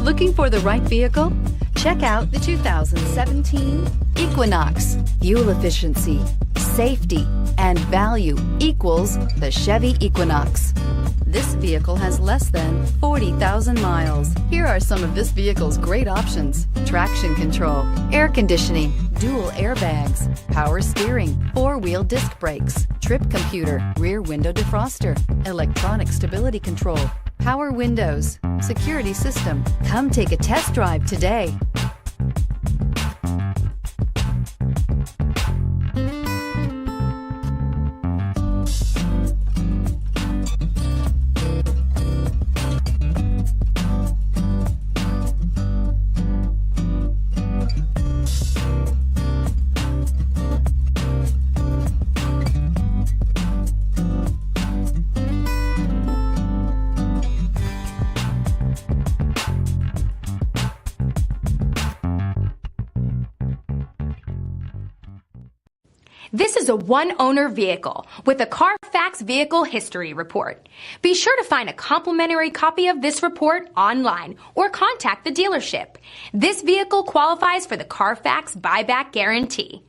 Looking for the right vehicle? Check out the 2017 Equinox. Fuel efficiency, safety, and value equals the Chevy Equinox. This vehicle has less than 40,000 miles. Here are some of this vehicle's great options: traction control, air conditioning, dual airbags, power steering, four-wheel disc brakes, trip computer, rear window defroster, electronic stability control, power windows, security system. Come take a test drive today. This is a one-owner vehicle with a CARFAX Vehicle History Report. Be sure to find a complimentary copy of this report online or contact the dealership. This vehicle qualifies for the CARFAX Buyback Guarantee.